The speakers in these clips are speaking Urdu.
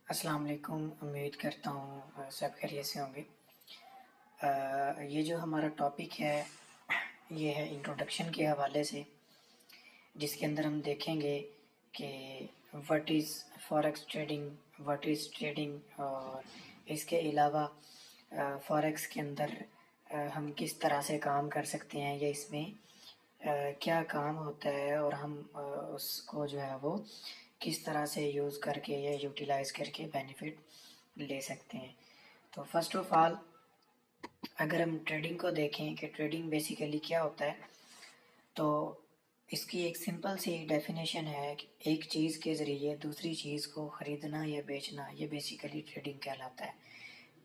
السلام علیکم، امید کرتا ہوں سب خیریت سے ہوں گے۔ یہ جو ہمارا ٹاپک ہے یہ ہے انٹروڈکشن کے حوالے سے، جس کے اندر ہم دیکھیں گے کہ what is forex trading, what is trading, اور اس کے علاوہ فاریکس کے اندر ہم کس طرح سے کام کر سکتے ہیں یا اس میں کیا کام ہوتا ہے، اور ہم اس کو جو ہے وہ کس طرح سے یوز کر کے یا یوٹیلائز کر کے بینیفٹ لے سکتے ہیں۔ تو فرسٹ آف آل اگر ہم ٹریڈنگ کو دیکھیں کہ ٹریڈنگ بیسیکلی کیا ہوتا ہے، تو اس کی ایک سمپل سی ڈیفینیشن ہے کہ ایک چیز کے ذریعے دوسری چیز کو خریدنا یا بیچنا، یہ بیسیکلی ٹریڈنگ کہلاتا ہے۔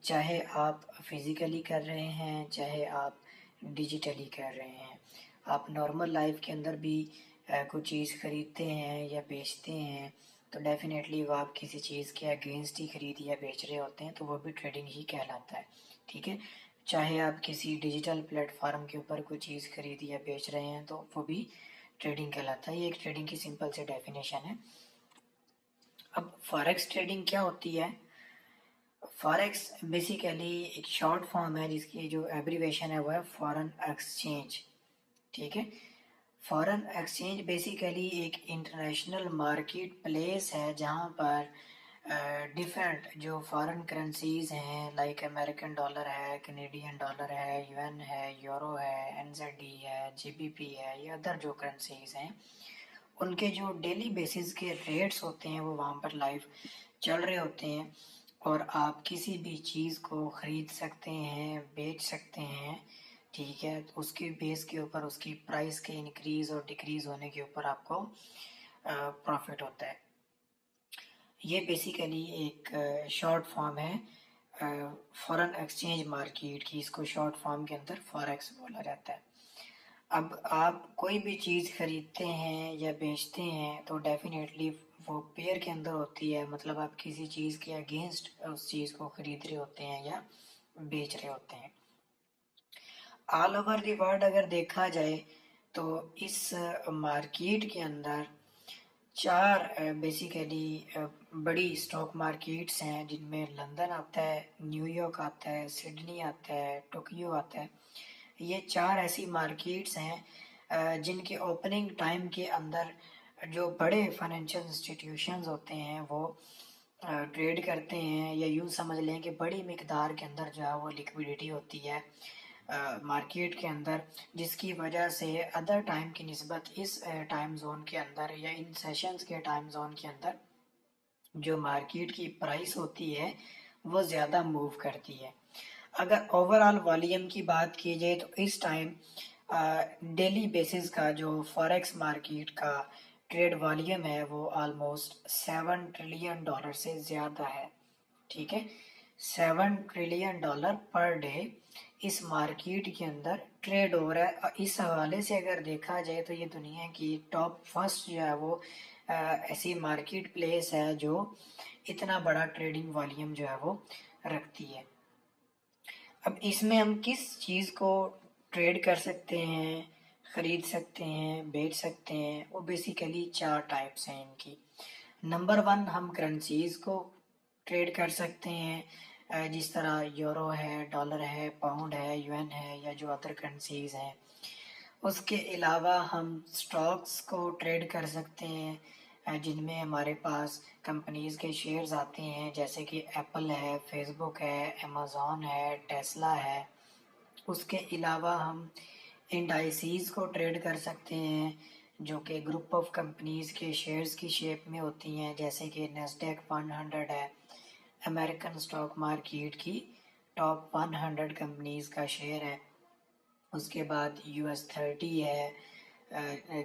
چاہے آپ فزیکلی کر رہے ہیں، چاہے آپ ڈیجیٹلی کر رہے ہیں، آپ نارمل لائف کے اندر بھی کوئی چیز خریدتے ہیں یا بیچتے ہیں تو ڈیفینیٹلی وہ آپ کسی چیز کے اگینسٹ ہی خرید یا بیچ رہے ہوتے ہیں، تو وہ بھی ٹریڈنگ ہی کہلاتا ہے، ٹھیک ہے۔ چاہے آپ کسی ڈیجیٹل پلیٹ فارم کے اوپر کوئی چیز خرید یا بیچ رہے ہیں تو وہ بھی ٹریڈنگ کہلاتا ہے۔ یہ ایک ٹریڈنگ کی سمپل سی ڈیفینیشن ہے۔ اب فاریکس ٹریڈنگ کیا ہوتی ہے؟ فاریکس بیسیکلی ایک شارٹ فارم ہے جس کی جو ایبریویشن ہے وہ ہے فارن ایکسچینج، ٹھیک ہے۔ فارن ایکسچینج بیسیکلی ایک انٹرنیشنل مارکیٹ پلیس ہے جہاں پر ڈیفرنٹ جو فارن کرنسیز ہیں، لائک امریکن ڈالر ہے، کینیڈین ڈالر ہے، یو این ہے، یورو ہے، این زیڈ ڈی ہے، جی بی پی ہے، یا ادر جو کرنسیز ہیں، ان کے جو ڈیلی بیسز کے ریٹس ہوتے ہیں وہ وہاں پر لائیو چل رہے ہوتے ہیں، اور آپ کسی بھی چیز کو خرید سکتے ہیں، بیچ سکتے ہیں، ٹھیک ہے۔ تو اس کے بیس کے اوپر اس کی پرائس کے انکریز اور ڈیکریز ہونے کے اوپر آپ کو پروفٹ ہوتا ہے۔ یہ بیسیکلی ایک شارٹ فارم ہے فارن ایکسچینج مارکیٹ کی، اس کو شارٹ فارم کے اندر فاریکس بولا جاتا ہے۔ اب آپ کوئی بھی چیز خریدتے ہیں یا بیچتے ہیں تو ڈیفینیٹلی وہ پیئر کے اندر ہوتی ہے، مطلب آپ کسی چیز کے اگینسٹ اس چیز کو خرید رہے ہوتے ہیں یا بیچ رہے ہوتے ہیں۔ آل اوور دی ورلڈ اگر دیکھا جائے تو اس مارکیٹ کے اندر چار بیسیکلی بڑی اسٹاک مارکیٹس ہیں، جن میں لندن آتا ہے، نیو یارک آتا ہے، سڈنی آتا ہے، ٹوکیو آتا ہے۔ یہ چار ایسی مارکیٹس ہیں جن کے اوپننگ ٹائم کے اندر جو بڑے فائنینشیل انسٹیٹیوشنز ہوتے ہیں وہ ٹریڈ کرتے ہیں، یا یوں سمجھ لیں کہ بڑی مقدار کے اندر جو ہے وہ لیکویڈیٹی ہوتی ہے مارکیٹ کے اندر، جس کی وجہ سے ادر ٹائم کی نسبت اس ٹائم زون کے اندر یا ان سیشنز کے ٹائم زون کے اندر جو مارکیٹ کی پرائس ہوتی ہے وہ زیادہ موو کرتی ہے۔ اگر اوور آل والیوم کی بات کی جائے تو اس ٹائم ڈیلی بیسز کا جو فاریکس مارکیٹ کا ٹریڈ والیوم ہے وہ آلموسٹ $7 ٹریلین سے زیادہ ہے، ٹھیک ہے۔ $7 ٹریلین پر ڈے اس مارکیٹ کے اندر ٹریڈ ہو رہا ہے۔ اس حوالے سے اگر دیکھا جائے تو یہ دنیا کی ٹاپ فرسٹ جو ہے وہ ایسی مارکیٹ پلیس ہے جو اتنا بڑا ٹریڈنگ والیوم جو ہے وہ رکھتی ہے۔ اب اس میں ہم کس چیز کو ٹریڈ کر سکتے ہیں، خرید سکتے ہیں، بیچ سکتے ہیں، وہ بیسیکلی چار ٹائپس ہیں ان کی۔ نمبر 1 ہم کرنسیز کو ٹریڈ کر سکتے ہیں، جس طرح یورو ہے، ڈالر ہے، پاؤنڈ ہے، یو این ہے، یا جو ادر کرنسیز ہیں۔ اس کے علاوہ ہم سٹاکس کو ٹریڈ کر سکتے ہیں، جن میں ہمارے پاس کمپنیز کے شیئرز آتے ہیں، جیسے کہ ایپل ہے، فیس بک ہے، امیزون ہے، ٹیسلا ہے۔ اس کے علاوہ ہم انڈائسیز کو ٹریڈ کر سکتے ہیں، جو کہ گروپ آف کمپنیز کے شیئرز کی شیپ میں ہوتی ہیں، جیسے کہ نیسڈیک 100 ہے، امریکن اسٹاک مارکیٹ کی ٹاپ 100 کمپنیز کا شیئر ہے۔ اس کے بعد US 30 ہے،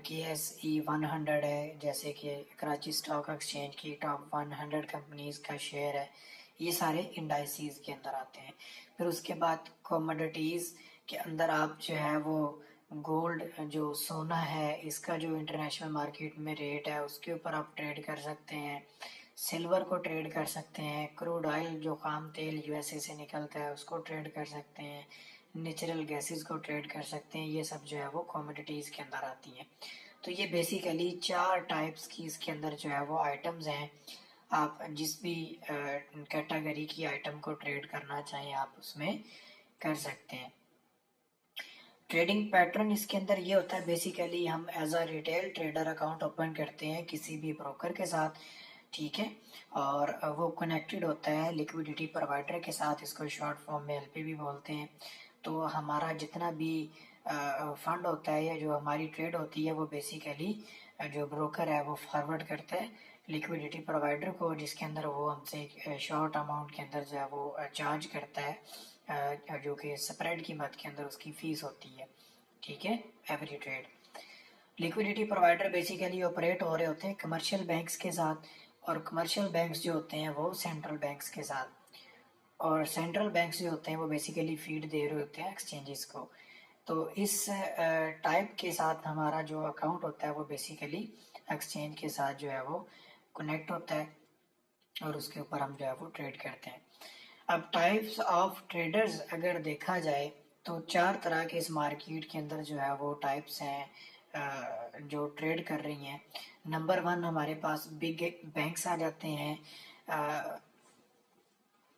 KSE 100 ہے، جیسے کہ کراچی اسٹاک ایکسچینج کی ٹاپ 100 کمپنیز کا شیئر ہے۔ یہ سارے انڈائسیز کے اندر آتے ہیں۔ پھر اس کے بعد کوموڈیٹیز کے اندر آپ جو ہے وہ گولڈ، جو سونا ہے، اس کا جو انٹرنیشنل مارکیٹ میں ریٹ ہے اس کے اوپر آپ ٹریڈ کر سکتے ہیں۔ سلور کو ٹریڈ کر سکتے ہیں، کروڈ آئل جو خام تیل USA سے نکلتا ہے اس کو ٹریڈ کر سکتے ہیں، نیچرل گیسز کو ٹریڈ کر سکتے ہیں۔ یہ سب جو ہے وہ کوموڈیٹیز کے اندر آتی ہیں۔ تو یہ بیسیکلی چار ٹائپس کی اس کے اندر جو ہے وہ آئٹمز ہیں۔ آپ جس بھی کیٹیگری کی آئٹم کو ٹریڈ کرنا چاہیں آپ اس میں کر سکتے ہیں. ٹریڈنگ پیٹرن اس کے اندر یہ ہوتا ہے، بیسیکلی ہم as a retail trader account open کرتے ہیں کسی بھی بروکر کے ساتھ، ٹھیک ہے، اور وہ کنیکٹڈ ہوتا ہے لیکویڈیٹی پرووائڈر کے ساتھ، اس کو شارٹ فارم میں LP بھی بولتے ہیں. تو ہمارا جتنا بھی فنڈ ہوتا ہے یا جو ہماری ٹریڈ ہوتی ہے وہ بیسیکلی جو بروکر ہے وہ فارورڈ کرتا ہے لیکویڈیٹی پرووائڈر کو، جس کے اندر وہ ہم سے شارٹ اماؤنٹ کے اندر جو ہے وہ چارج کرتا ہے، جو کہ سپریڈ کی مد کے اندر اس کی فیس ہوتی ہے، ٹھیک ہے، every trade. Liquidity provider basically operate ہو رہے ہوتے ہیں کمرشل بینکس کے ساتھ، اور کمرشل بینکس جو ہوتے ہیں وہ سینٹرل بینکس کے ساتھ، اور سینٹرل بینکس جو ہوتے ہیں وہ بیسیکلی فیڈ دے رہے ہوتے ہیں ایکسچینجز کو. تو اس ٹائپ کے ساتھ ہمارا جو اکاؤنٹ ہوتا ہے وہ بیسیکلی ایکسچینج کے ساتھ جو ہے وہ کنیکٹ ہوتا ہے، اور اس کے اوپر ہم جو ہے وہ ٹریڈ کرتے ہیں. اب ٹائپس آف ٹریڈرز اگر دیکھا جائے تو 4 طرح کے اس مارکیٹ کے اندر جو ہے وہ ٹائپس ہیں جو ٹریڈ کر رہی ہیں. نمبر 1 ہمارے پاس بگ بینکس آ جاتے ہیں.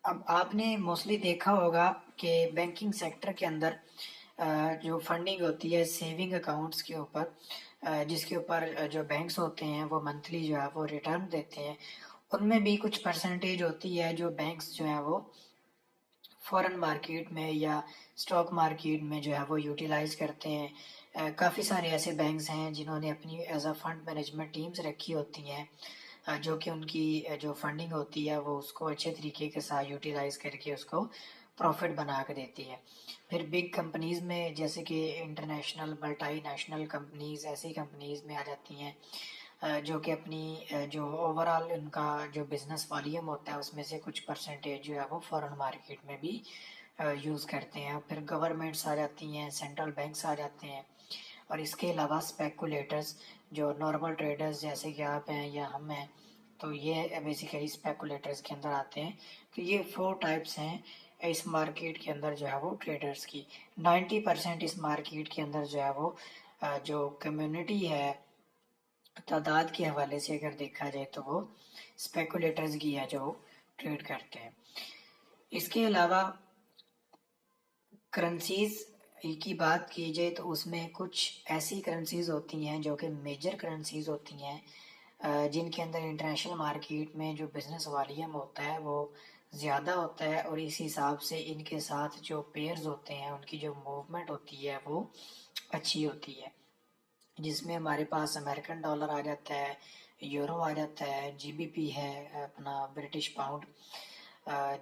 اب آپ نے موسٹلی دیکھا ہوگا کہ بینکنگ سیکٹر کے اندر جو فنڈنگ ہوتی ہے سیونگ اکاؤنٹس کے اوپر، جس کے اوپر جو بینکس ہوتے ہیں وہ منتھلی جو ہے وہ ریٹرن دیتے ہیں، ان میں بھی کچھ پرسنٹیج ہوتی ہے جو بینکس جو ہیں وہ فورن مارکیٹ میں یا اسٹاک مارکیٹ میں جو ہے وہ یوٹیلائز کرتے ہیں. کافی سارے ایسے بینکس ہیں جنہوں نے اپنی as a fund management teams رکھی ہوتی ہیں، جو کہ ان کی جو فنڈنگ ہوتی ہے وہ اس کو اچھے طریقے کے ساتھ یوٹیلائز کر کے اس کو پروفٹ بنا کے دیتی ہے. پھر بگ کمپنیز میں جیسے کہ انٹرنیشنل ملٹی نیشنل کمپنیز، ایسی کمپنیز میں آ جاتی ہیں جو کہ اپنی جو اوور آل ان کا جو بزنس والیوم ہوتا ہے اس میں سے کچھ پرسنٹیج جو ہے وہ فورن مارکیٹ میں بھی یوز کرتے ہیں. پھر گورنمنٹس آ جاتی ہیں، سینٹرل بینکس آ جاتے ہیں، اور اس کے علاوہ اسپیکولیٹرز جو نارمل ٹریڈرز جیسے کہ آپ ہیں یا ہم ہیں، تو یہ بیسیکلی اسپیکولیٹرز کے اندر آتے ہیں. تو یہ 4 ٹائپس ہیں اس مارکیٹ کے اندر جو ہے وہ ٹریڈرز کی. 90% اس مارکیٹ کے اندر جو ہے وہ جو کمیونٹی ہے تعداد کے حوالے سے اگر دیکھا جائے تو وہ اسپیکولیٹرز کی ہے جو ٹریڈ کرتے ہیں. اس کے علاوہ کرنسیز کی بات کی جائے تو اس میں کچھ ایسی کرنسیز ہوتی ہیں جو کہ میجر کرنسیز ہوتی ہیں، جن کے اندر انٹرنیشنل مارکیٹ میں جو بزنس والیوم ہوتا ہے وہ زیادہ ہوتا ہے، اور اس حساب سے ان کے ساتھ جو پیئرز ہوتے ہیں ان کی جو موومنٹ ہوتی ہے وہ اچھی ہوتی ہے، جس میں ہمارے پاس امریکن ڈالر آ جاتا ہے، یورو آ جاتا ہے، GBP ہے اپنا برٹش پاؤنڈ،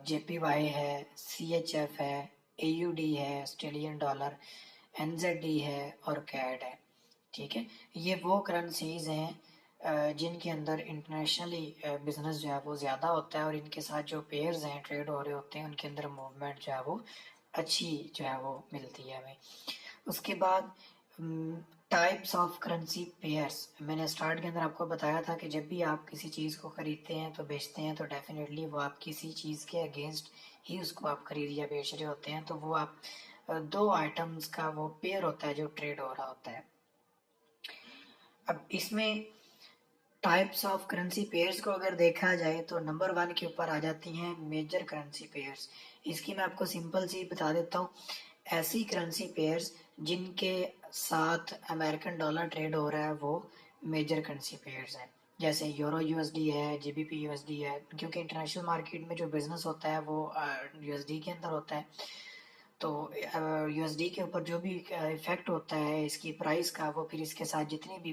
JPY ہے، CHF ہے، AUD ہے آسٹریلین ڈالر، NZD ہے اور CAD ہے، ٹھیک ہے. یہ وہ کرنسیز ہیں جن کے اندر انٹرنیشنلی بزنس جو ہے وہ زیادہ ہوتا ہے، اور ان کے ساتھ جو پیئرز ہیں ٹریڈ ہو رہے ہوتے ہیں ان کے اندر موومنٹ جو ہے وہ اچھی جو ہے وہ ملتی ہے ہمیں. اس کے بعد ٹائپس آف کرنسی پیئرس، میں نے اسٹارٹ کے اندر آپ کو بتایا تھا کہ جب بھی آپ کسی چیز کو خریدتے ہیں تو بیچتے ہیں تو ڈیفینیٹلی وہ آپ کسی چیز کے اگینسٹ ہی اس کو آپ خرید یا بیچ رہے ہوتے ہیں، تو وہ آپ 2 آئٹمس کا وہ پیئر ہوتا ہے جو ٹریڈ ہو رہا ہوتا ہے. اب اس میں ٹائپس آف کرنسی پیئرس کو اگر دیکھا جائے تو نمبر 1 کے اوپر آ جاتی ہیں میجر کرنسی پیئرس. اس کی میں آپ کو سمپل سی بتا دیتا ہوں، ایسی کرنسی پیئرس جن کے ساتھ امریکن ڈالر ٹریڈ ہو رہا ہے وہ میجر کرنسی پیئرس ہیں، جیسے یورو USD ہے، GBP USD ہے، کیونکہ انٹرنیشنل مارکیٹ میں جو بزنس ہوتا ہے وہ USD کے اندر ہوتا ہے. تو USD کے اوپر جو بھی افیکٹ ہوتا ہے اس کی پرائس کا، وہ پھر اس کے ساتھ جتنی بھی